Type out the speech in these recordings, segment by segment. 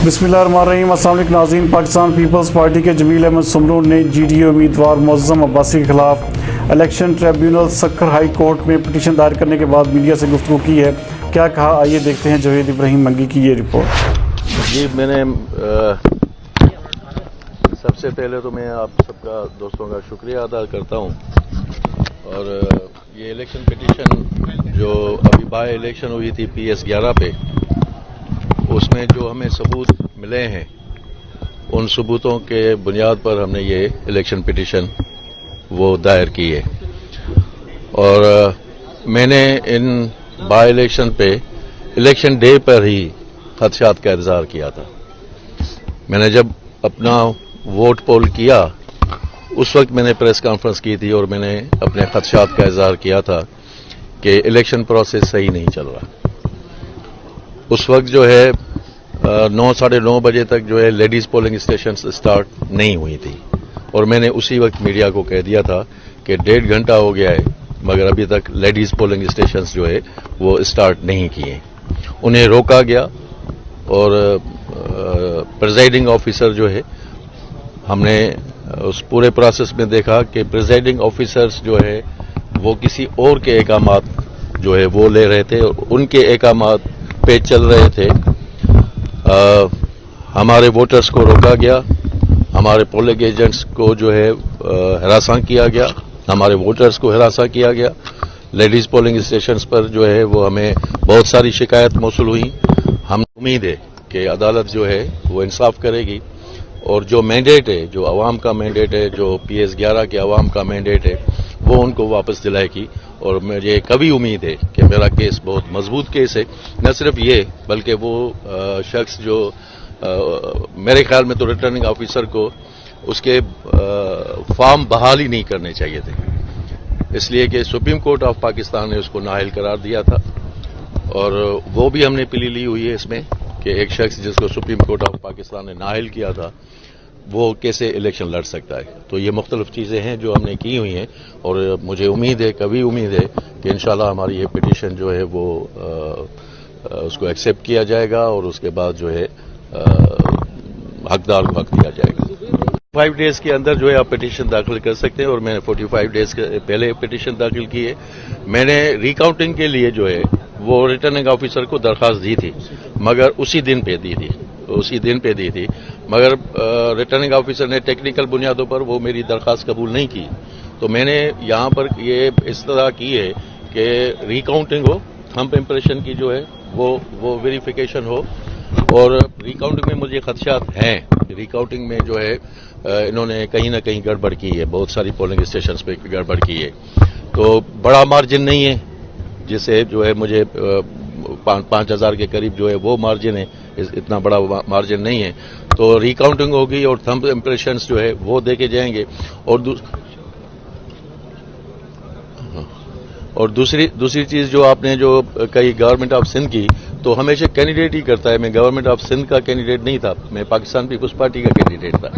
بسم اللہ الرحمن الرحیم۔ السلام علیکم ناظرین، پاکستان پیپلز پارٹی کے جمیل احمد سمرو نے جی ڈی اے امیدوار معظم عباسی کے خلاف election tribunal Sukkur high court میں پٹیشن دائر کرنے کے بعد میڈیا سے گفتگو کی ہے۔ کیا کہا، آئیے دیکھتے ہیں جاوید ابراہیم منگی کی یہ رپورٹ۔ جی، میں نے سب سے پہلے تو میں آپ سب کا دوستوں کا شکریہ ادا کرتا ہوں، اور یہ الیکشن پٹیشن جو ابھی بائی الیکشن ہوئی تھی PS 11 پہ، اس میں جو ہمیں ثبوت ملے ہیں، ان ثبوتوں کے بنیاد پر ہم نے یہ الیکشن پٹیشن وہ دائر کی ہے، اور میں نے ان بائی الیکشن پہ الیکشن ڈے پر ہی خدشات کا اظہار کیا تھا۔ میں نے جب اپنا ووٹ پول کیا، اس وقت میں نے پریس کانفرنس کی تھی اور میں نے اپنے خدشات کا اظہار کیا تھا کہ الیکشن پروسیس صحیح نہیں چل رہا۔ اس وقت جو ہے 9:30 بجے تک جو ہے لیڈیز پولنگ اسٹیشنز اسٹارٹ نہیں ہوئی تھی، اور میں نے اسی وقت میڈیا کو کہہ دیا تھا کہ 1.5 گھنٹہ ہو گیا ہے مگر ابھی تک لیڈیز پولنگ اسٹیشنز جو ہے وہ اسٹارٹ نہیں کیے، انہیں روکا گیا، اور پریزائڈنگ آفیسر جو ہے، ہم نے اس پورے پروسیس میں دیکھا کہ پریزائڈنگ آفیسرز جو ہے وہ کسی اور کے احکامات جو ہے وہ لے رہے تھے، اور ان کے احکامات پہ چل رہے تھے۔ ہمارے ووٹرز کو روکا گیا، ہمارے پولنگ ایجنٹس کو جو ہے ہراساں کیا گیا، ہمارے ووٹرز کو ہراساں کیا گیا۔ لیڈیز پولنگ اسٹیشنز پر جو ہے وہ ہمیں بہت ساری شکایت موصول ہوئی۔ ہم امید ہے کہ عدالت جو ہے وہ انصاف کرے گی، اور جو مینڈیٹ ہے، جو عوام کا مینڈیٹ ہے، جو PS 11 کے عوام کا مینڈیٹ ہے، وہ ان کو واپس دلائے گی، اور مجھے کبھی امید ہے کہ میرا کیس بہت مضبوط کیس ہے۔ نہ صرف یہ بلکہ وہ شخص جو میرے خیال میں تو ریٹرننگ آفیسر کو اس کے فارم بحال ہی نہیں کرنے چاہیے تھے، اس لیے کہ سپریم کورٹ آف پاکستان نے اس کو نااہل قرار دیا تھا، اور وہ بھی ہم نے پلی لی ہوئی ہے اس میں کہ ایک شخص جس کو سپریم کورٹ آف پاکستان نے نااہل کیا تھا وہ کیسے الیکشن لڑ سکتا ہے۔ تو یہ مختلف چیزیں ہیں جو ہم نے کی ہوئی ہیں، اور مجھے امید ہے، کبھی امید ہے کہ انشاءاللہ ہماری یہ پٹیشن جو ہے وہ اس کو ایکسیپٹ کیا جائے گا، اور اس کے بعد جو ہے حقدار کو حق دیا جائے گا۔ 5 ڈیز کے اندر جو ہے آپ پٹیشن داخل کر سکتے ہیں، اور میں نے 45 ڈیز کے پہلے پٹیشن داخل کی ہے۔ میں نے ریکاؤنٹنگ کے لیے جو ہے وہ ریٹرننگ آفیسر کو درخواست دی تھی، مگر اسی دن پہ دی تھی، مگر ریٹرننگ آفیسر نے ٹیکنیکل بنیادوں پر وہ میری درخواست قبول نہیں کی۔ تو میں نے یہاں پر یہ اس طرح کی ہے کہ ریکاؤنٹنگ ہو، تھمب امپریشن کی جو ہے وہ ویریفیکیشن ہو، اور ریکاؤنٹنگ میں مجھے خدشات ہیں، ریکاؤنٹنگ میں جو ہے انہوں نے کہیں نہ کہیں گڑبڑ کی ہے، بہت ساری پولنگ اسٹیشنز پہ گڑبڑ کی ہے۔ تو بڑا مارجن نہیں ہے جسے جو ہے مجھے 5,000 کے قریب جو ہے وہ مارجن ہے، اتنا بڑا مارجن نہیں ہے۔ تو ریکاؤنٹنگ ہوگی اور تھمب امپریشنز جو ہے وہ دیکھے جائیں گے، اور دوسری چیز جو آپ نے جو کہی گورنمنٹ آف سندھ کی، تو ہمیشہ کینڈیڈیٹ ہی کرتا ہے۔ میں گورنمنٹ آف سندھ کا کینڈیڈیٹ نہیں تھا، میں پاکستان پیپلز پارٹی کا کینڈیڈیٹ تھا۔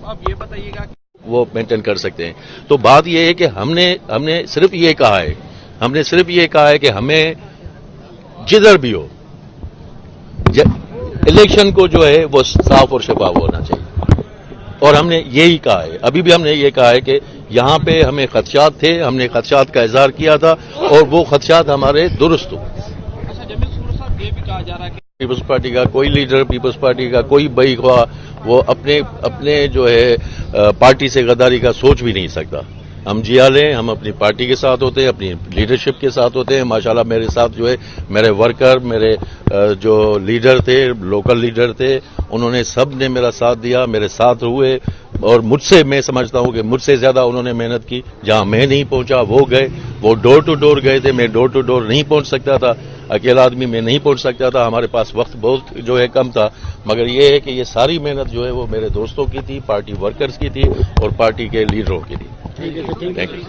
آپ یہ بتائیے گا وہ مینٹین کر سکتے ہیں۔ تو بات یہ ہے کہ ہم نے صرف یہ کہا ہے کہ ہمیں جدھر بھی ہو الیکشن کو جو ہے وہ صاف اور شفاف ہونا چاہیے، اور ہم نے یہی کہا ہے، ابھی بھی ہم نے یہ کہا ہے کہ یہاں پہ ہمیں خدشات تھے، ہم نے خدشات کا اظہار کیا تھا، اور وہ خدشات ہمارے درست ہو۔ اچھا جمیل سمرو صاحب، یہ بھی کہا جا رہا ہے کہ پیپلز پارٹی کا کوئی لیڈر، پیپلز پارٹی کا کوئی بئی خواہ، وہ اپنے جو ہے پارٹی سے غداری کا سوچ بھی نہیں سکتا۔ ہم جیالیں، ہم اپنی پارٹی کے ساتھ ہوتے ہیں، اپنی لیڈرشپ کے ساتھ ہوتے ہیں۔ ماشاءاللہ میرے ساتھ جو ہے میرے ورکر، میرے جو لیڈر تھے، لوکل لیڈر تھے، انہوں نے سب نے میرا ساتھ دیا، میرے ساتھ ہوئے، اور مجھ سے میں سمجھتا ہوں کہ مجھ سے زیادہ انہوں نے محنت کی۔ جہاں میں نہیں پہنچا وہ گئے، وہ ڈور ٹو ڈور گئے تھے، میں ڈور ٹو ڈور نہیں پہنچ سکتا تھا، اکیلا آدمی میں نہیں پہنچ سکتا تھا، ہمارے پاس وقت بہت جو ہے کم تھا، مگر یہ ہے کہ یہ ساری محنت جو ہے وہ میرے دوستوں کی تھی، پارٹی ورکرز کی تھی، اور پارٹی کے لیڈروں کی تھی۔ Thank you.